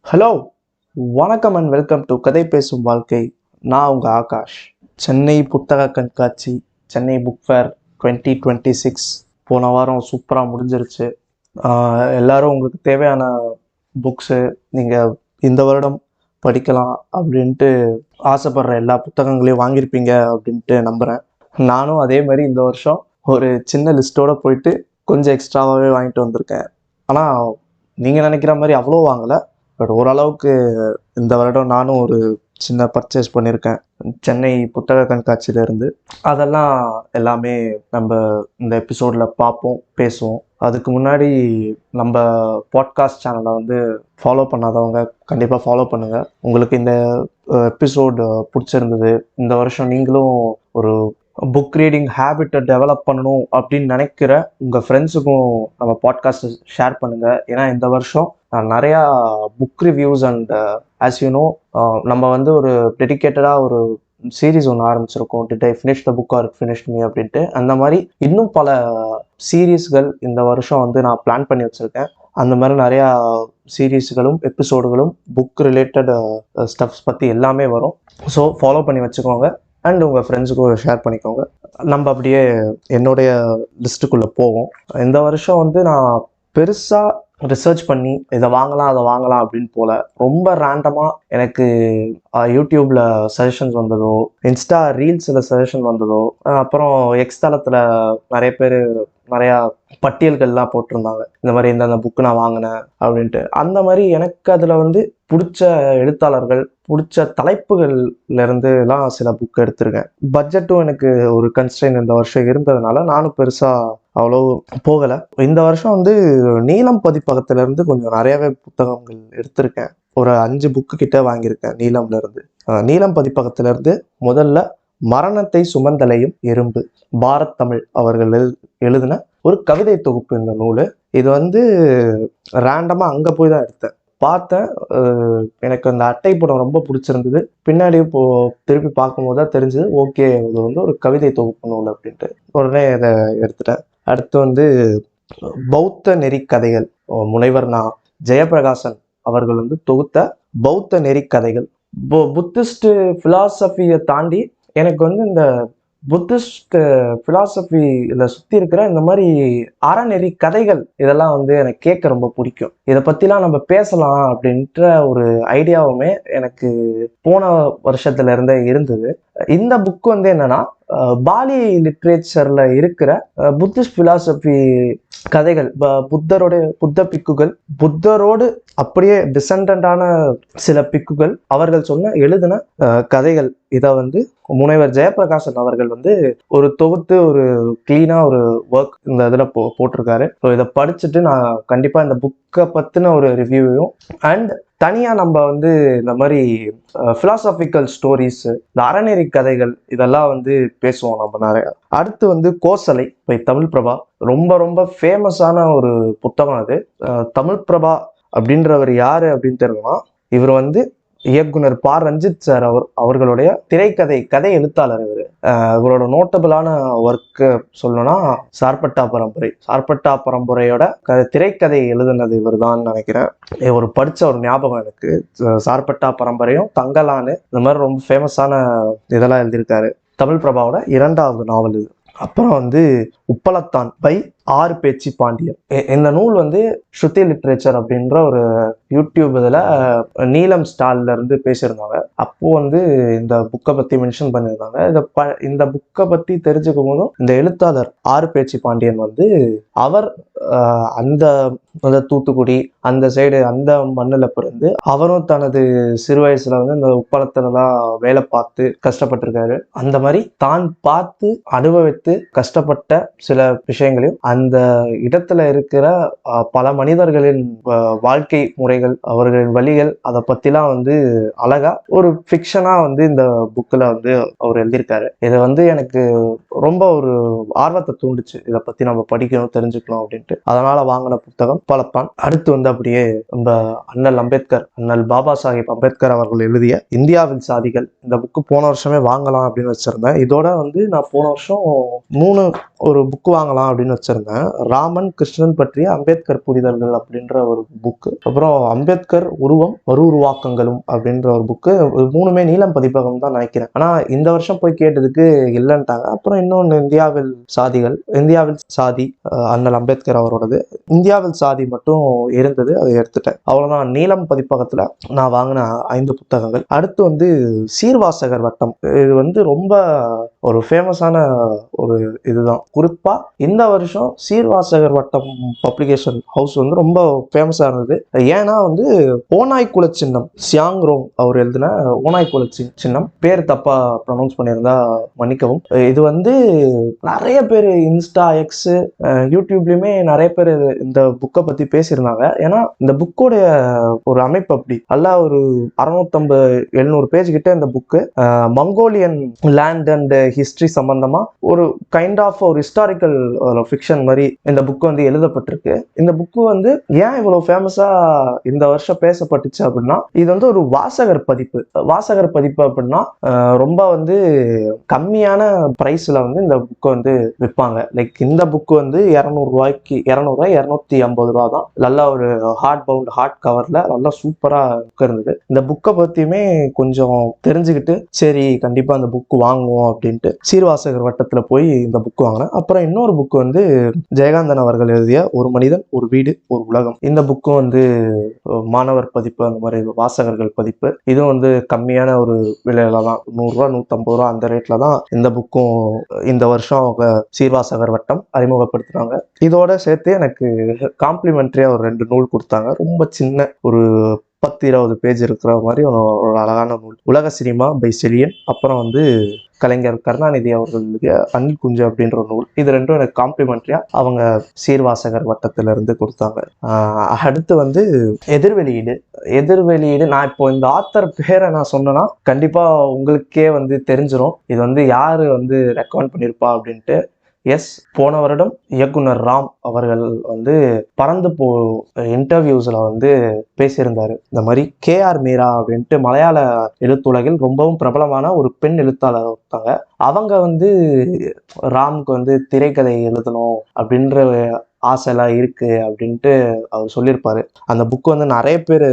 Hello, வணக்கம் and welcome to கதை பேசும் வாழ்க்கை. நான் உங்கள் ஆகாஷ். சென்னை புத்தக கண்காட்சி, சென்னை புக் ஃபேர் 2026 போன வாரம் சூப்பராக முடிஞ்சிருச்சு. எல்லாரும் உங்களுக்கு தேவையான புக்ஸு நீங்கள் இந்த வருடம் படிக்கலாம் அப்படின்ட்டு ஆசைப்படுற எல்லா புத்தகங்களையும் வாங்கியிருப்பீங்க அப்படின்ட்டு நம்புகிறேன். நானும் அதே மாதிரி இந்த வருஷம் ஒரு சின்ன லிஸ்ட்டோடு போயிட்டு கொஞ்சம் எக்ஸ்ட்ராவாகவே வாங்கிட்டு வந்திருக்கேன். ஆனால் நீங்கள் நினைக்கிற மாதிரி அவ்வளோ வாங்கலை, பட் ஓரளவுக்கு இந்த வருடம் நானும் ஒரு சின்ன பர்ச்சேஸ் பண்ணியிருக்கேன் சென்னை புத்தக கண்காட்சியிலேருந்து. அதெல்லாம் எல்லாமே நம்ம இந்த எபிசோடில் பார்ப்போம், பேசுவோம். அதுக்கு முன்னாடி நம்ம பாட்காஸ்ட் சேனலை வந்து ஃபாலோ பண்ணாதவங்க கண்டிப்பாக ஃபாலோ பண்ணுங்கள். உங்களுக்கு இந்த எபிசோடு பிடிச்சிருந்தது, இந்த வருஷம் நீங்களும் ஒரு புக் ரீடிங் ஹேபிட்டை டெவலப் பண்ணணும் அப்படின்னு நினைக்கிற உங்கள் ஃப்ரெண்ட்ஸுக்கும் நம்ம பாட்காஸ்ட்டை ஷேர் பண்ணுங்கள். ஏன்னா இந்த வருஷம் நிறையா book reviews and as you know நம்ம வந்து ஒரு டெடிக்கேட்டடாக ஒரு சீரீஸ் ஒன்று ஆரம்பிச்சிருக்கோம், did I finish the book R finished me அப்படின்ட்டு. அந்த மாதிரி இன்னும் பல சீரீஸ்கள் இந்த வருஷம் வந்து நான் பிளான் பண்ணி வச்சுருக்கேன். அந்த மாதிரி நிறையா சீரீஸ்களும் எபிசோடுகளும் புக் ரிலேட்டட் ஸ்டப்ஸ் பற்றி எல்லாமே வரும். ஸோ ஃபாலோ பண்ணி வச்சுக்கோங்க அண்ட் உங்கள் ஃப்ரெண்ட்ஸுக்கும் ஷேர் பண்ணிக்கோங்க. நம்ம அப்படியே என்னுடைய லிஸ்ட்டுக்குள்ளே போவோம். இந்த வருஷம் வந்து நான் பெருசாக ரிசர்ச் பண்ணி இதை வாங்கலாம் அதை வாங்கலாம் அப்படின்னு போல, ரொம்ப ரேண்டமாக எனக்கு யூடியூப்பில் சஜஷன்ஸ் வந்ததோ, இன்ஸ்டா ரீல்ஸில் சஜஷன் வந்ததோ, அப்புறம் எக்ஸ் தளத்தில் நிறைய பேர் நிறையா பட்டியல்கள்லாம் போட்டிருந்தாங்க, இந்த மாதிரி இந்த புக்கு நான் வாங்கினேன் அப்படின்ட்டு. அந்த மாதிரி எனக்கு அதில் வந்து பிடிச்ச எழுத்தாளர்கள், பிடிச்ச தலைப்புகள்லேருந்துலாம் சில புக் எடுத்திருக்கேன். பட்ஜெட்டும் எனக்கு ஒரு கன்ஸ்ட்ரெயின் இந்த வருஷம் இருந்ததுனால நானும் பெருசாக அவ்வளோ போகலை. இந்த வருஷம் வந்து நீலம் பதிப்பகத்திலேருந்து கொஞ்சம் நிறையாவே புத்தகங்கள் எடுத்திருக்கேன். ஒரு 5 புக்கு கிட்ட வாங்கியிருக்கேன் நீலம்லேருந்து. நீலம் பதிப்பகத்திலேருந்து முதல்ல மரணத்தை சுமந்தலையும் எறும்பு, பாரத் தமிழ் அவர்கள் எழுதின ஒரு கவிதை தொகுப்பு இந்த நூல். இது வந்து ரேண்டமாக அங்கே போய் தான் எடுத்தேன், பார்த்தேன். எனக்கு அந்த அட்டைப்படம் ரொம்ப பிடிச்சிருந்தது. பின்னாடி திருப்பி பார்க்கும்போது தான் தெரிஞ்சது, ஓகே இது வந்து ஒரு கவிதை தொகுப்பு நூல் அப்படின்ட்டு. உடனே இதை எடுத்துட்டேன். அடுத்து வந்து பௌத்த நெறி கதைகள், முனைவர் ஜெயபிரகாசன் அவர்கள் வந்து தொகுத்த பௌத்த நெறி கதைகள். புத்திஸ்ட் பிலாசபியை தாண்டி எனக்கு வந்து இந்த புத்திஸ்ட் பிலாசபியில் சுற்றி இருக்கிற இந்த மாதிரி அறநெறி கதைகள் இதெல்லாம் வந்து எனக்கு கேட்க ரொம்ப பிடிக்கும். இதை பற்றிலாம் நம்ம பேசலாம் அப்படின்ற ஒரு ஐடியாவுமே எனக்கு போன வருஷத்துல இருந்தே இருந்தது. இந்த புக்கு வந்து என்னன்னா, பாலி லிட்ரேச்சர்ல இருக்கிற புத்திஸ்ட் பிலாசபி கதைகள், புத்த பிக்குகள், புத்தரோடு அப்படியே டிசெண்டண்டான சில பிக்குகள் அவர்கள் எழுதின கதைகள். இதை வந்து முனைவர் ஜெயபிரகாசன் அவர்கள் வந்து ஒரு தொகுத்து ஒரு கிளீனா ஒரு ஒர்க் இந்த இதில் போட்டிருக்காரு. ஸோ இதை படிச்சுட்டு நான் கண்டிப்பாக இந்த புக்கை பற்றின ஒரு ரிவ்யூவையும் அண்ட் தனியாக நம்ம வந்து இந்த மாதிரி ஃபிலாசாபிக்கல் ஸ்டோரிஸ், இந்த அறநெறி கதைகள் இதெல்லாம் வந்து பேசுவோம் நம்ம நிறையா. அடுத்து வந்து கோசலை பை தமிழ் பிரபா, ரொம்ப ரொம்ப ஃபேமஸான ஒரு புத்தகம் அது. தமிழ் பிரபா அப்படின்றவர் யாரு அப்படின்னு தெரியுமா? இவர் வந்து இயக்குனர் பா ரஞ்சித் சார் அவர்களுடைய கதை எழுத்தாளர். இவரோட நோட்டபிளான ஒர்க்கு சொல்லணும்னா சார்பட்டா பரம்பரையோட திரைக்கதை எழுதுனது இவர் தான் நினைக்கிறேன். ஒரு படிச்ச ஒரு ஞாபகம் எனக்கு, சார்பட்டா பரம்பரையும் தங்கலான்னு இந்த மாதிரி ரொம்ப ஃபேமஸான இதெல்லாம் எழுதியிருக்காரு. தமிழ் பிரபாவோட 2வது நாவல் இது. அப்புறம் வந்து உப்பலத்தான் பை ஆறு பேச்சு பாண்டியன். இந்த நூல் வந்து ஸ்ருதி லிட்ரேச்சர் அப்படின்ற ஒரு யூடியூப் இதில் நீலம் ஸ்டால்ல இருந்து பேசியிருந்தாங்க. அப்போ வந்து இந்த புக்கை பற்றி மென்ஷன் பண்ணியிருந்தாங்க. இந்த புக்கை பற்றி தெரிஞ்சுக்கும் போதும் இந்த எழுத்தாளர் ஆறு பேச்சு பாண்டியன் வந்து அவர் அந்த தூத்துக்குடி அந்த சைடு அந்த மண்ணில் பிறந்து அவரும் தனது சிறு வயசுல வந்து இந்த உப்பளத்துலலாம் வேலை பார்த்து கஷ்டப்பட்டிருக்காரு. அந்த மாதிரி தான் பார்த்து அனுபவித்து கஷ்டப்பட்ட சில விஷயங்களையும் அந்த இடத்துல இருக்கிற பல மனிதர்களின் வாழ்க்கை முறைகள், அவர்களின் வழிகள், அதை பத்திலாம் வந்து அழகா ஒரு ஃபிக்ஷனா வந்து இந்த புக்கில் வந்து அவர் எழுதியிருக்காரு. இதை வந்து எனக்கு ரொம்ப ஒரு ஆர்வத்தை தூண்டுச்சு, இதை பத்தி நம்ம படிக்கணும் தெரிஞ்சுக்கணும் அப்படின்ட்டு. அதனால வாங்கின புத்தகம் உப்பலத்தான். அடுத்து வந்து அப்படியே நம்ம அண்ணல் பாபா சாஹிப் அம்பேத்கர் அவர்கள் எழுதிய இந்தியாவின் சாதிகள், இந்த புக்கு போன வருஷமே வாங்கலாம் அப்படின்னு வச்சிருந்தேன். இதோட வந்து நான் போன வருஷம் 3 ஒரு புக்கு வாங்கலாம் அப்படின்னு வச்சிருந்தேன். வச்சிருந்தேன். ராமன் கிருஷ்ணன் பற்றிய அம்பேத்கர் புரிதல்கள் அப்படின்ற ஒரு புக்கு, அப்புறம் அம்பேத்கர் உருவம் மறுஉருவாக்கங்களும் அப்படின்ற ஒரு புக்கு. மூணுமே நீலம் பதிப்பகம் தான் நினைக்கிறேன். ஆனா இந்த வருஷம் போய் கேட்டதுக்கு இல்லைன்ட்டாங்க. அப்புறம் இன்னொன்று இந்தியாவில் சாதி, அண்ணல் அம்பேத்கர் அவரோடது, இந்தியாவில் சாதி மட்டும் இருந்தது, அதை எடுத்துட்டேன். அவ்வளவுதான். நீலம் பதிப்பகத்துல நான் வாங்கின 5 புத்தகங்கள். அடுத்து வந்து சீர்வாசகர் வட்டம். இது ரொம்ப ஒரு ஃபேமஸான ஒரு இதுதான். குறிப்பா இந்த வருஷம் சீர்வாசகர் வட்டம் பப்ளிகேஷன் ஹவுஸ் வந்து ரொம்ப ஃபேமஸா இருந்தது. ஏன்னா வந்து ஓநாய் குல சின்னம், சியாங் ரோங் அவர் எழுதின ஓநாய் குல சின்னம், பேர் தப்பா ப்ரொனவுன்ஸ் பண்ணியிருந்தா மன்னிக்கவும். இது வந்து நிறைய பேர் இன்ஸ்டா, எக்ஸ், யூடியூப்லயுமே நிறைய பேர் இந்த புக்கை பத்தி பேசியிருந்தாங்க. ஏன்னா இந்த புக்கோடைய ஒரு அமைப்பு அப்படி அல்ல. ஒரு 650-700 பேஜ் கிட்ட இந்த book Mongolian land and history சம்பந்தமா ஒரு கைண்ட் ஆஃப் ஒரு ஹிஸ்டாரிக்கல் ஃபிக்ஷன் மாதிரி இந்த புக்கு வந்து எழுதப்பட்டிருக்கு. இந்த புக்கு வந்து ஏன் இவ்வளவு ஃபேமஸா இந்த வருஷம் பேசப்பட்டுச்சு அப்படின்னா, இது வந்து ஒரு வாசகர் பதிப்பு அப்படின்னா ரொம்ப வந்து கம்மியான பிரைஸ்ல வந்து இந்த புக்கை வந்து விற்பாங்க. லைக் இந்த புக்கு வந்து 250 ரூபா தான். நல்ல ஒரு ஹார்ட் கவர்ல நல்லா சூப்பரா புக் இருந்தது. இந்த புக்கை பத்தியுமே கொஞ்சம் தெரிஞ்சுக்கிட்டு சரி கண்டிப்பா அந்த புக்கு வாங்குவோம் அப்படின்ட்டு சீர்வாசகர் வட்டத்துல போய் இந்த புக் வாங்கினேன். அப்புறம் இன்னொரு புக்கு வந்து ஜெயகாந்தன் அவர்கள் எழுதிய ஒரு மனிதன் ஒரு வீடு ஒரு உலகம். இந்த புக்கும் வந்து மாணவர் பதிப்பு, அந்த மாதிரி வாசகர்கள் பதிப்பு. இதுவும் வந்து கம்மியான ஒரு விலையில தான், 100 ரூபா 150 ரூபா அந்த ரேட்ல தான் இந்த புக்கும் இந்த வருஷம் அவங்க சீர்வாசகர் வட்டம் அறிமுகப்படுத்துறாங்க. இதோட சேர்த்து எனக்கு காம்ப்ளிமெண்ட்ரியா ஒரு 2 நூல் கொடுத்தாங்க. ரொம்ப சின்ன ஒரு 10-20 பேஜ் இருக்கிற மாதிரி ஒரு அழகான நூல், உலக சினிமா பை செலியன். அப்புறம் வந்து கலைஞர் கருணாநிதி அவர்களுக்கு அணில் குஞ்சு அப்படின்ற நூல். இது ரெண்டும் எனக்கு காம்ப்ளிமெண்ட்ரியா அவங்க சீர்வாசகர் வட்டத்தில இருந்து கொடுத்தாங்க. அடுத்து வந்து எதிர்வெளியீடு. நான் இப்போ இந்த ஆத்தர் பேரை நான் சொன்னேன்னா கண்டிப்பா உங்களுக்கே வந்து தெரிஞ்சிடும் இது வந்து யாரு வந்து ரெக்கமெண்ட் பண்ணியிருப்பா அப்படின்ட்டு. போன வருடம் இயக்குனர் ராம் அவர்கள் வந்து பறந்து இன்டர்வியூஸ்ல வந்து பேசியிருந்தாரு. இந்த மாதிரி KR மீரா அப்படின்ட்டு மலையாள எழுத்துலகில் ரொம்பவும் பிரபலமான ஒரு பெண் எழுத்தாளர் ஒருத்தாங்க. அவங்க வந்து ராமுக்கு வந்து திரைக்கதை எழுதணும் அப்படின்ற ஆசைலாம் இருக்கு அப்படின்ட்டு அவர் சொல்லியிருப்பாரு. அந்த புக்கு வந்து நிறைய பேர்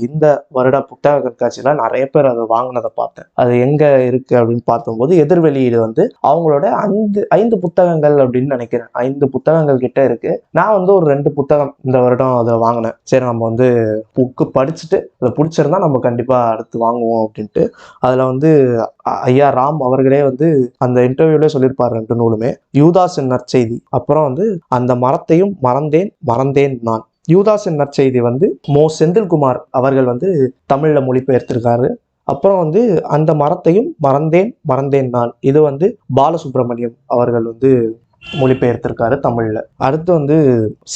இந்த வருட புத்தக கண்காட்சியில நிறைய பேர் அதை வாங்கினதை பார்த்தேன். அது எங்க இருக்கு அப்படின்னு பார்த்தபோது எதிர்வெளியீடு வந்து அவங்களோட 5 புத்தகங்கள் அப்படின்னு நினைக்கிறேன், 5 புத்தகங்கள் கிட்ட இருக்கு. நான் வந்து ஒரு 2 புத்தகம் இந்த வருடம் அதில் வாங்கினேன். சரி நம்ம வந்து புக்கு படிச்சுட்டு அதை பிடிச்சிருந்தா நம்ம கண்டிப்பா அடுத்து வாங்குவோம் அப்படின்ட்டு. அதுல வந்து ஐயா ராம் அவர்களே வந்து அந்த இன்டர்வியூல சொல்லியிருப்பாரு 2 நூலுமே. யூதாஸின் நற்செய்தி, அப்புறம் வந்து அந்த மரத்தையும் மறந்தேன் நான். யூதாஸின் நற்செய்தி வந்து மோ செந்தில்குமார் அவர்கள் வந்து தமிழ்ல மொழிபெயர்த்திருக்காரு. அப்புறம் வந்து அந்த மரத்தையும் மறந்தேன் நான், இது வந்து பாலசுப்ரமணியம் அவர்கள் வந்து மொழிபெயர்த்திருக்காரு தமிழ்ல. அடுத்து வந்து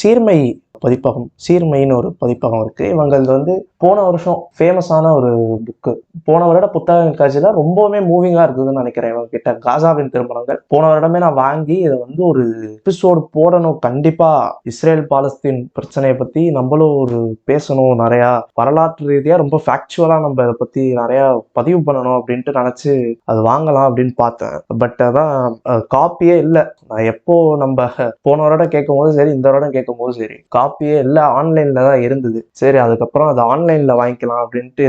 சீர்மை பதிப்பகம், சீர்மைன்னு ஒரு பதிப்பகம் இருக்கு. இவங்களது வந்து போன வருஷம் ஃபேமஸான ஒரு புக்கு. போன வருட புத்தக கண்காட்சியில ரொம்பவுமே மூவிங்கா இருக்குதுன்னு நினைக்கிறேன். இவங்க கிட்ட காசாவின் திருமணங்கள் போன வருடமே நான் வாங்கி இதை வந்து ஒரு எபிசோடு போடணும். கண்டிப்பா இஸ்ரேல் பாலஸ்தீன் பிரச்சனையை பத்தி நம்மளும் ஒரு பேசணும், நிறைய வரலாற்று ரீதியா ரொம்ப ஃபேக்சுவலா நம்ம இதை பத்தி நிறைய பதிவு பண்ணணும் அப்படின்ட்டு நினைச்சு அது வாங்கலாம் அப்படின்னு பார்த்தேன். பட் அதான் காப்பியே இல்லை. நான் எப்போ நம்ம போன வருடம் கேட்கும் போது சரி, இந்த வருடம் கேட்கும் போது சரி, காப்பியே இல்லை, ஆன்லைன்ல தான் இருந்தது. சரி அதுக்கப்புறம் அது ஆன்லைன்ல வாங்கிக்கலாம் அப்படின்ட்டு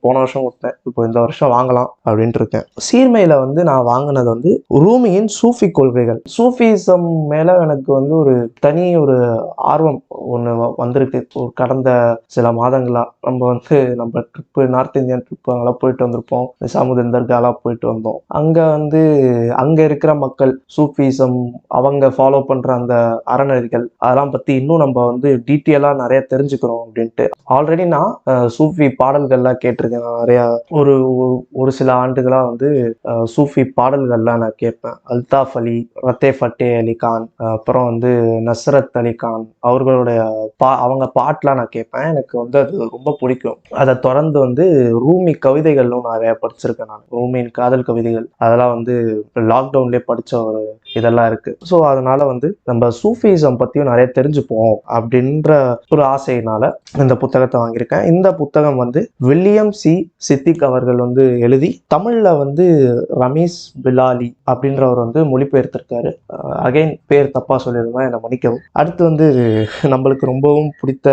போன வருஷம் விட்டேன். இப்போ இந்த வருஷம் வாங்கலாம் அப்படின்ட்டு இருக்கேன். சீர்மையில வந்து நான் வாங்கினது வந்து ரூமியின் சூஃபி கொள்கைகள். சூஃபிசம் மேல எனக்கு வந்து ஒரு தனி ஒரு ஆர்வம் ஒன்று வந்திருக்கு. ஒரு கடந்த சில மாதங்களா நம்ம ட்ரிப்பு, நார்த் இந்தியன் ட்ரிப்பு அங்கெல்லாம் போயிட்டு வந்திருப்போம். நிசாமுதீன் தர்காலாம் போயிட்டு வந்தோம். அங்க இருக்கிற மக்கள் சூஃபிசம் அவங்க ஃபாலோ பண்ற அந்த அறநெறிகள் அதெல்லாம் பத்தி இன்னும் நம்ம வந்து டீட்டெயிலா நிறைய தெரிஞ்சுக்கிறோம் அப்படின்ட்டு. ஆல்ரெடி நான் சூஃபி பாடல்கள்லாம் கேட்டிருக்கேன். நான் நிறைய ஒரு சில ஆண்டுகளா வந்து சூஃபி பாடல்கள்லாம் நான் கேட்பேன். அல்தாஃப் அலி, ரத்தே ஃபட்டே அலி கான், அப்புறம் வந்து நஸ்ரத் அலி கான் அவர்களுடைய அவங்க பாட்டெலாம் நான் கேட்பேன். எனக்கு வந்து அது ரொம்ப பிடிக்கும். அதை தொடர்ந்து வந்து ரூமி கவிதைகளும் நிறைய படிச்சிருக்கேன். நான் ரூமியின் காதல் கவிதைகள் அதெல்லாம் வந்து லாக்டவுன்லேயே படித்த ஒரு இதெல்லாம் இருக்கு. ஸோ அதனால வந்து நம்ம சூஃபிசம் பற்றியும் நிறைய தெரிஞ்சுப்போம் அப்படின்ற ஒரு ஆசையினால இந்த புத்தகத்தை வாங்கியிருக்கேன். இந்த புத்தகம் வந்து வில்லியம் சி சித்திக் அவர்கள் வந்து எழுதி தமிழ்ல வந்து ரமேஷ் பிலாலி அப்படின்றவர் வந்து மொழிபெயர்த்திருக்காரு. அகைன் பேர் தப்பா சொல்லியிருந்தா என்னை மன்னிக்கவும். அடுத்து வந்து நம்மளுக்கு ரொம்பவும் பிடித்த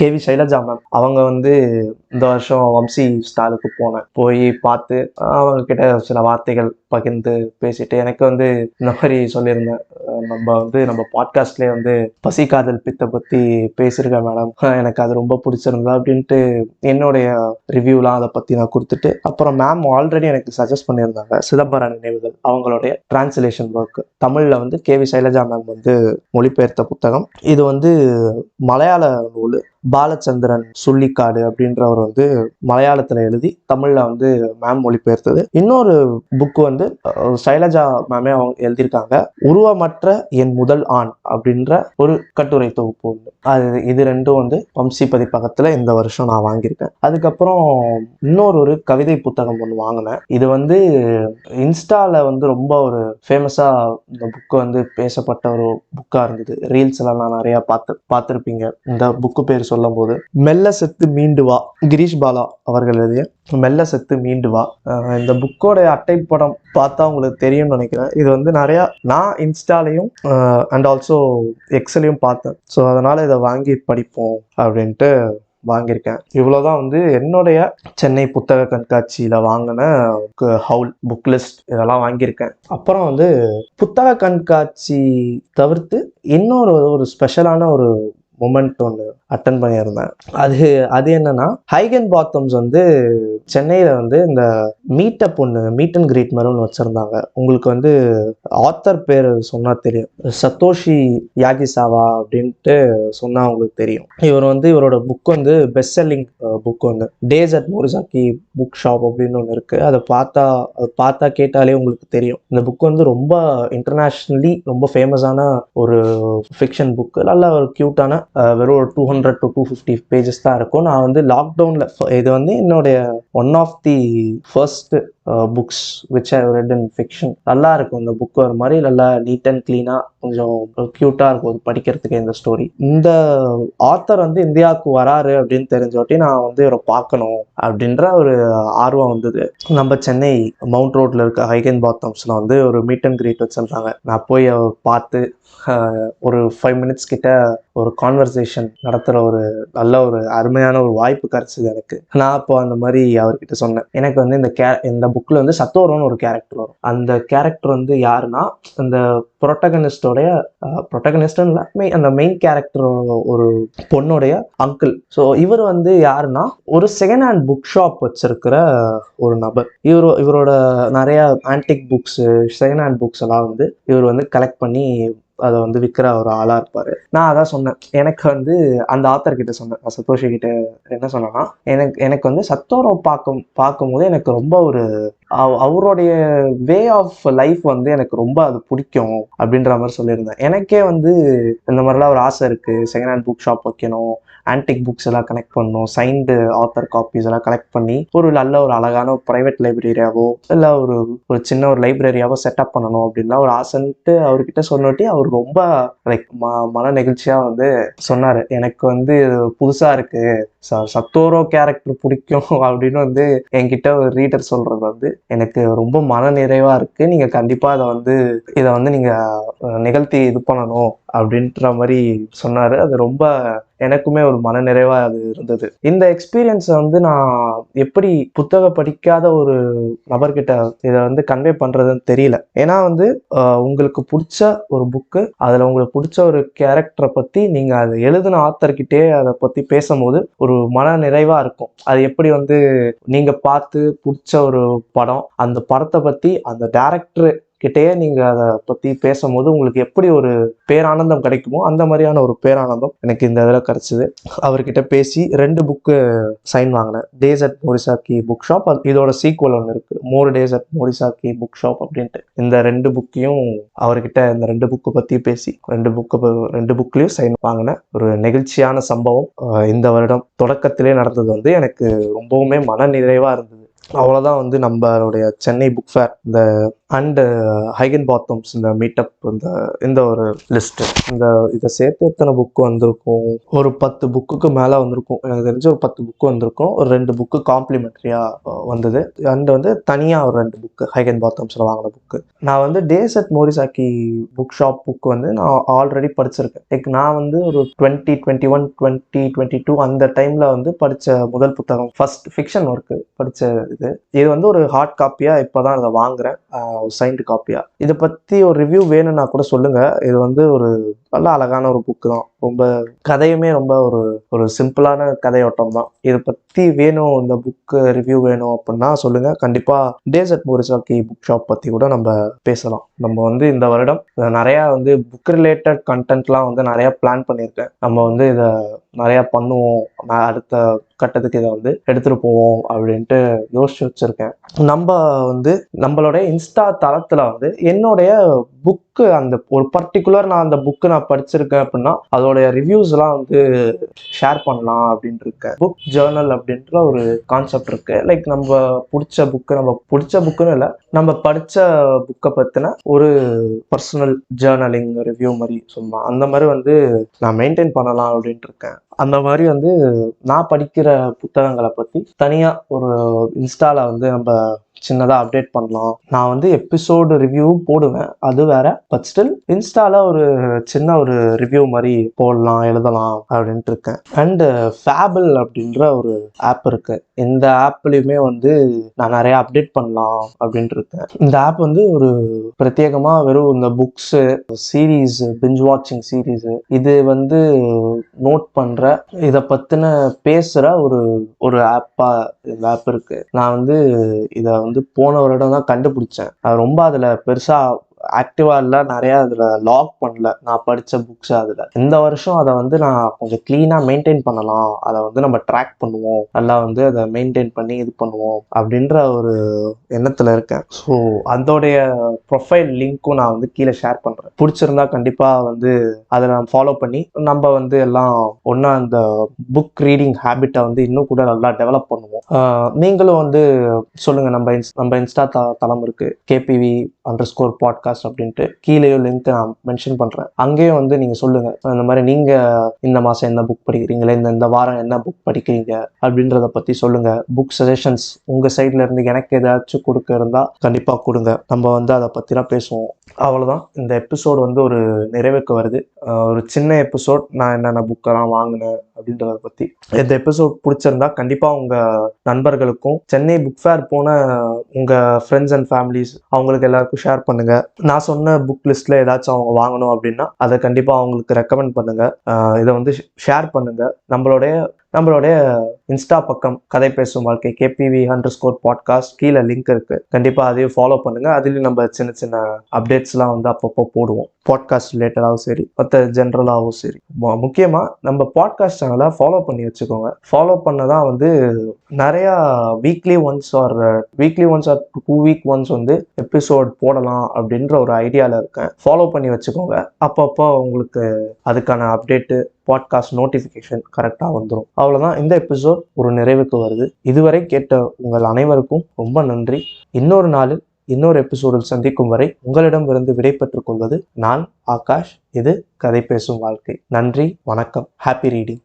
கேவி சைலஜா மேம், அவங்க வந்து இந்த வருஷம் வம்சி ஸ்டாலுக்கு போனேன். போய் பார்த்து அவங்க கிட்ட சில வார்த்தைகள் பகிர்ந்து பேசிட்டு எனக்கு வந்து இந்த மாதிரி சொல்லியிருந்தேன், நம்ம பாட்காஸ்ட்லேயே வந்து பசி காதல் பித்தை பற்றி பேசியிருக்கேன் மேடம், எனக்கு அது ரொம்ப பிடிச்சிருந்தா அப்படின்ட்டு என்னுடைய ரிவ்யூலாம் அதை பற்றி நான் கொடுத்துட்டு, அப்புறம் மேம் ஆல்ரெடி எனக்கு சஜஸ்ட் பண்ணியிருந்தாங்க சிதம்பர நினைவுகள், அவங்களுடைய டிரான்ஸ்லேஷன் ஒர்க் தமிழில் வந்து கேவி சைலஜா மேம் வந்து மொழிபெயர்த்த புத்தகம். இது வந்து மலையாள நூல். பாலச்சந்திரன் சுள்ளிக்காடு அப்படின்றவர் வந்து மலையாளத்தில் எழுதி தமிழில் வந்து மேம் மொழிபெயர்த்தது. இன்னொரு புக்கு வந்து சைலஜா மேமே அவங்க எழுதியிருக்காங்க, உருவமற்ற என் முதல் ஆண் அப்படின்ற ஒரு கட்டுரை தொகுப்பு உண்டு. இது ரெண்டும் வந்து வம்சி பதிப்பகத்தில் இந்த வருஷம் நான் வாங்கியிருக்கேன். அதுக்கப்புறம் இன்னொரு கவிதை புத்தகம் ஒன்று வாங்கினேன். இது வந்து இன்ஸ்டால வந்து ரொம்ப ஒரு ஃபேமஸாக இந்த புக்கு வந்து பேசப்பட்ட ஒரு புக்காக இருந்தது. ரீல்ஸ் எல்லாம் நான் நிறையா பார்த்துருப்பீங்க. இந்த புக்கு பேர் சொல்லும் போது மெல்ல செத்து மீண்டு வா, கிரீஷ் பாலா அவர்கள் எழுதிய மெல்ல செத்து மீண்டு வா. இந்த புக்கோட அட்டைப்படம் பார்த்தா உங்களுக்கு தெரியும்னு நினைக்கிறேன். இது வந்து நிறையா நான் இன்ஸ்டாலையும் அண்ட் ஆல்சோ எக்ஸ்லையும் பார்த்தேன். ஸோ அதனால இதை வாங்கி படிப்போம் அப்படின்ட்டு வாங்கியிருக்கேன். இவ்வளோதான் வந்து என்னுடைய சென்னை புத்தக கண்காட்சியில் வாங்கின ஹவுல் புக் லிஸ்ட், இதெல்லாம் வாங்கியிருக்கேன். அப்புறம் வந்து புத்தக கண்காட்சி தவிர்த்து ஒரு ஸ்பெஷலான ஒரு மொமெண்ட் ஒன்று அட்டன் பண்ணியிருந்தேன். அது என்னன்னா, ஹைகன் பாத்தம்ஸ் வந்து சென்னையில் வந்து இந்த மீட் அண்ட் கிரீட் மாதிரி ஒன்று வச்சுருந்தாங்க. உங்களுக்கு வந்து ஆத்தர் பேர் சொன்னால் தெரியும், சத்தோஷி யாகிசாவா அப்படின்ட்டு சொன்னால் உங்களுக்கு தெரியும். இவரோட புக் வந்து பெஸ்ட் செல்லிங் புக் ஒன்று, days at Morisaki book shop அப்படின்னு ஒன்று இருக்குது. அதை பார்த்தா கேட்டாலே உங்களுக்கு தெரியும். இந்த புக் வந்து ரொம்ப இன்டர்நேஷ்னலி ரொம்ப ஃபேமஸான ஒரு ஃபிக்ஷன் புக்கு. நல்ல ஒரு க்யூட்டான வெறும் ஒரு 200 to 250 பேஜஸ் தான் இருக்கும். நான் வந்து லாக்டவுனில் இது வந்து என்னுடைய one of the first books which I read in fiction. நல்லா இருக்கும் இந்த புக், ஒரு மாதிரி நல்லா நீட் அண்ட் கிளீனாக கொஞ்சம் க்யூட்டாக இருக்கும் படிக்கிறதுக்கு. இந்த ஸ்டோரி, இந்த ஆத்தர் வந்து இந்தியாவுக்கு வராரு அப்படின்னு தெரிஞ்சோட்டி நான் வந்து இவரை பார்க்கணும் அப்படின்ற ஒரு ஆர்வம் வந்தது. நம்ம சென்னை மவுண்ட் ரோட்ல இருக்க ஹைகன் பாத்தம்ஸ்ல வந்து ஒரு மீட் அண்ட் கிரீட் வச்சிருந்தாங்க. நான் போய் அவர் பார்த்து ஒரு 5 minutes கிட்ட ஒரு கான்வர்சேஷன் நடத்துகிற ஒரு நல்ல ஒரு அருமையான ஒரு வாய்ப்பு கிடைச்சது எனக்கு. நான் அப்போ அந்த மாதிரி அவர்கிட்ட சொன்னேன், எனக்கு வந்து இந்த புக்கில் வந்து சத்தோரோன்னு ஒரு கேரக்டர் வரும். அந்த கேரக்டர் வந்து யாருன்னா, அந்த அந்த மெயின் கேரக்டர் ஒரு பொண்ணுடைய அங்கிள். ஸோ இவர் வந்து யாருன்னா, ஒரு செகண்ட் ஹேண்ட் புக் ஷாப் வச்சிருக்கிற ஒரு நபர். இவரோட நிறைய antique books, second hand books எல்லாம் வந்து இவர் வந்து கலெக்ட் பண்ணி அதை வந்து விற்கிற ஒரு ஆளாக இருப்பார். நான் அதான் சொன்னேன், எனக்கு வந்து அந்த ஆத்தர் கிட்ட சொன்னேன், சத்தோஷி கிட்ட என்ன சொன்னேன்னா, எனக்கு வந்து சத்தோரை பார்க்கும்போது எனக்கு ரொம்ப ஒரு அவருடைய வே ஆஃப் லைஃப் வந்து எனக்கு ரொம்ப அது பிடிக்கும் அப்படின்ற மாதிரி சொல்லியிருந்தேன். எனக்கே வந்து இந்த மாதிரிலாம் ஒரு ஆசை இருக்குது, செகண்ட் ஹேண்ட் புக் ஷாப் வைக்கணும், ஆன்டிக் புக்ஸ் எல்லாம் கலெக்ட் பண்ணணும், சைன்டு ஆத்தர் காப்பீஸ் எல்லாம் கலெக்ட் பண்ணி ஒரு அழகான ஒரு ப்ரைவேட் லைப்ரரியாவோ இல்லை ஒரு சின்ன ஒரு லைப்ரரியாவோ செட்டப் பண்ணணும் அப்படின்லாம் ஒரு ஆசைன்ட்டு அவர்கிட்ட சொன்னோட்டி அவர் ரொம்ப லைக் மன நெகிழ்ச்சியாக வந்து சொன்னார், எனக்கு வந்து புதுசாக இருக்குது, சத்தோரோ கேரக்டர் பிடிக்கும் அப்படின்னு வந்து என்கிட்ட ஒரு ரீடர் சொல்கிறது வந்து எனக்கு ரொம்ப மன நிறைவாக இருக்குது. நீங்கள் கண்டிப்பாக இதை வந்து நீங்கள் நிகழ்த்தி இது பண்ணணும் அப்படின்ற மாதிரி சொன்னார். அது ரொம்ப எனக்குமே ஒரு மன நிறைவாக அது இருந்தது. இந்த எக்ஸ்பீரியன்ஸை வந்து நான் எப்படி புத்தகம் படிக்காத ஒரு நபர்கிட்ட இதை வந்து கன்வே பண்ணுறதுன்னு தெரியல. ஏன்னா வந்து உங்களுக்கு பிடிச்ச ஒரு புக்கு, அதில் உங்களுக்கு பிடிச்ச ஒரு கேரக்டரை பற்றி நீங்கள் அதை எழுதின ஆத்தர்கிட்டே அதை பற்றி பேசும்போது ஒரு மன நிறைவாக இருக்கும். அது எப்படி வந்து நீங்கள் பார்த்து பிடிச்ச ஒரு படம், அந்த படத்தை பற்றி அந்த டைரக்டர் கிட்டேயே நீங்கள் அதை பற்றி பேசும்போது உங்களுக்கு எப்படி ஒரு பேரானந்தம் கிடைக்குமோ அந்த மாதிரியான ஒரு பேரானந்தம் எனக்கு இந்த இதில் கிடச்சிது. அவர்கிட்ட பேசி 2 புக்கு சைன் வாங்கினேன். Days at Morisaki book shop, இதோட சீக்வல் ஒன்று இருக்குது, more days at Morisaki book shop அப்படின்ட்டு. இந்த 2 புக்கையும் அவர்கிட்ட இந்த 2 புக்கு பற்றி பேசி 2 புக்லேயும் சைன் வாங்கினேன். ஒரு நெகிழ்ச்சியான சம்பவம் இந்த வருடம் தொடக்கத்திலே நடந்தது வந்து எனக்கு ரொம்பவுமே மன நிறைவாக இருந்தது. அவ்வளோதான் வந்து நம்மளுடைய சென்னை புக் ஃபேர் இந்த அண்டு ஹைகன் பாத்தம்ஸ் இந்த மீட்டப் இந்த ஒரு லிஸ்ட்டு இதை சேர்த்து எத்தனை புக்கு வந்திருக்கும், ஒரு 10 புக்குக்கு மேலே வந்திருக்கும். எனக்கு தெரிஞ்சு ஒரு 10 புக்கு வந்திருக்கும். ஒரு 2 புக்கு காம்ப்ளிமெண்ட்ரியாக வந்தது. அண்ட் வந்து தனியாக ஒரு 2 புக்கு ஹைகன் பாத்தம்ஸில் வாங்கின புக்கு. நான் வந்து days at Morisaki book shop book வந்து நான் ஆல்ரெடி படிச்சிருக்கேன். லைக் நான் வந்து ஒரு 2021 2022 அந்த டைமில் வந்து படித்த முதல் புத்தகம் ஃபர்ஸ்ட் ஃபிக்ஷன் ஒர்க்கு படித்த இது வந்து ஒரு ஹார்ட் காப்பியாக இப்போ தான் இதை வாங்குறேன், சைன்டு காப்பியா. இதை பற்றி ஒரு ரிவ்யூ வேணும்னா கூட சொல்லுங்க. இது வந்து ஒரு நல்ல அழகான ஒரு புக்கு தான். ரொம்ப கதையுமே ரொம்ப ஒரு சிம்பிளான கதையோட்டம் தான். இதை பற்றி வேணும், இந்த புக்கு ரிவ்யூ வேணும் அப்படின்னா சொல்லுங்க. கண்டிப்பா days at Morisaki book shop பற்றி கூட நம்ம பேசலாம். நம்ம வந்து இந்த வருடம் நிறையா வந்து புக் ரிலேட்டட் கண்டென்ட்லாம் வந்து நிறையா பிளான் பண்ணியிருக்கேன். நம்ம வந்து இதை நிறையா பண்ணுவோம், நான் அடுத்த கட்டத்துக்கு இதை வந்து எடுத்துட்டு போவோம் அப்படின்ட்டு யோசிச்சு வச்சிருக்கேன். நம்ம வந்து நம்மளுடைய இன்ஸ்டா தளத்துல வந்து என்னுடைய புக்கு அந்த ஒரு பர்டிகுலர் நான் அந்த புக்கு நான் படிச்சிருக்கேன் அப்படின்னா அதோடைய ரிவ்யூஸ் எல்லாம் வந்து ஷேர் பண்ணலாம் அப்படின்ட்டு இருக்கேன். புக் ஜேர்னல் அப்படின்ற ஒரு கான்செப்ட் இருக்கு. லைக் நம்ம பிடிச்ச புக்குன்னு இல்லை, நம்ம படிச்ச புக்கை பத்தின ஒரு பர்சனல் ஜேர்னலிங் ரிவ்யூ மாதிரி சொல்லலாம். அந்த மாதிரி வந்து நான் மெயின்டைன் பண்ணலாம் அப்படின்ட்டு இருக்கேன். அந்த மாதிரி வந்து நான் படிக்கிற புத்தகங்களை பற்றி தனியாக ஒரு இன்ஸ்டாவில் வந்து நம்ம சின்னதாக அப்டேட் பண்ணலாம். நான் வந்து எபிசோடு ரிவ்யூவும் போடுவேன், அது வேற. பட் ஸ்டில் இன்ஸ்டால ஒரு சின்ன ஒரு ரிவ்யூ மாதிரி போடலாம், எழுதலாம் அப்படின்ட்டு இருக்கேன். அண்டு ஃபேபிள் அப்படின்ற ஒரு ஆப் இருக்கு. இந்த ஆப்லையுமே வந்து நான் நிறைய அப்டேட் பண்ணலாம் அப்படின்ட்டு இருக்கேன். இந்த ஆப் வந்து ஒரு பிரத்யேகமாக வெறும் இந்த புக்ஸு, சீரீஸ், பிஞ்ச் வாட்சிங் சீரீஸ் இது வந்து நோட் பண்ணுற, இதை பற்றின பேசுகிற ஒரு இந்த ஆப் இருக்கு. நான் வந்து இதை வந்து போன வருடம் தான் கண்டுபிடிச்சேன். அது ரொம்ப அதில் பெருசாக ஆக்டிவாக இல்லை, நிறையா அதில் லாக் பண்ணல நான் படித்த புக்ஸ். அதில் இந்த வருஷம் அதை வந்து நான் கொஞ்சம் க்ளீனாக மெயின்டைன் பண்ணலாம், அதை வந்து நம்ம ட்ராக் பண்ணுவோம், நல்லா வந்து அதை மெயின்டைன் பண்ணி இது பண்ணுவோம் அப்படின்ற ஒரு எண்ணத்தில் இருக்கேன். ஸோ அதோடைய ப்ரொஃபைல் லிங்க்கும் நான் வந்து கீழே ஷேர் பண்ணுறேன். பிடிச்சிருந்தா கண்டிப்பாக வந்து அதை நான் ஃபாலோ பண்ணி நம்ம வந்து எல்லாம் ஒன்றா அந்த புக் ரீடிங் ஹேபிட்டை வந்து இன்னும் கூட நல்லா டெவலப் பண்ணுவோம். நீங்களும் வந்து சொல்லுங்கள். நம்ம இன்ஸ்டா தளம் இருக்குது, KPV_podcast அப்படின்ட்டு. கீழேயும் லிங்க் நான் மென்ஷன் பண்ணுறேன். அங்கேயும் வந்து நீங்கள் சொல்லுங்கள், இந்த மாதிரி நீங்கள் இந்த மாதம் என்ன புக் படிக்கிறீங்களே, இந்த வாரம் என்ன புக் படிக்கிறீங்க அப்படின்றத பற்றி சொல்லுங்கள். புக் சஜஷன்ஸ் உங்கள் சைடில் இருந்து எனக்கு ஏதாச்சும் கொடுக்க இருந்தால் கண்டிப்பாக கொடுங்க. நம்ம வந்து அதை பற்றிலாம் பேசுவோம். அவ்வளோதான், இந்த எபிசோடு வந்து ஒரு நிறைவுக்கு வருது. ஒரு சின்ன எபிசோட், நான் என்னென்ன புக்கெல்லாம் வாங்கினேன் அப்படின்றத பற்றி. இந்த எபிசோட் பிடிச்சிருந்தா கண்டிப்பாக உங்கள் நண்பர்களுக்கும், சென்னை புக் ஃபேர் போன உங்கள் ஃப்ரெண்ட்ஸ் அண்ட் ஃபேமிலிஸ் அவங்களுக்கு எல்லாருக்கும் ஷேர் பண்ணுங்கள். நான் சொன்ன புக் லிஸ்ட்டில் ஏதாச்சும் அவங்க வாங்கணும் அப்படின்னா அதை கண்டிப்பாக அவங்களுக்கு ரெக்கமெண்ட் பண்ணுங்கள். இதை வந்து ஷேர் பண்ணுங்கள். நம்மளுடைய இன்ஸ்டா பக்கம் கதை பேசும் வாழ்க்கை KPV_podcast கீழே லிங்க் இருக்கு. கண்டிப்பா அதையும் ஃபாலோ பண்ணுங்க. அதுலயும் நம்ம சின்ன சின்ன அப்டேட்ஸ்லாம் வந்து அப்பப்போ போடுவோம், பாட்காஸ்ட் ரிலேட்டடாகவும் சரி, மற்ற ஜென்ரலாகவும் சரி. முக்கியமா நம்ம பாட்காஸ்ட் சேனலை ஃபாலோ பண்ணி வச்சுக்கோங்க. ஃபாலோ பண்ணதான் வந்து நிறையா weekly once or 2 week once வந்து எபிசோட் போடலாம் அப்படின்ற ஒரு ஐடியாவில் இருக்கேன். ஃபாலோ பண்ணி வச்சுக்கோங்க. அப்பப்போ உங்களுக்கு அதுக்கான அப்டேட்டு, பாட்காஸ்ட் நோட்டிஃபிகேஷன் கரெக்டாக வந்துடும். அவ்வளோதான், இந்த எபிசோட் ஒரு நிறைவுக்கு வருது. இதுவரை கேட்ட உங்கள் அனைவருக்கும் ரொம்ப நன்றி. இன்னொரு நாளில் இன்னொரு எபிசோடில் சந்திக்கும் வரை உங்களிடமிருந்து விடை பெற்றுக் கொள்வது நான் ஆகாஷ். இது கதை பேசும் வாழ்க்கை. நன்றி, வணக்கம். Happy reading.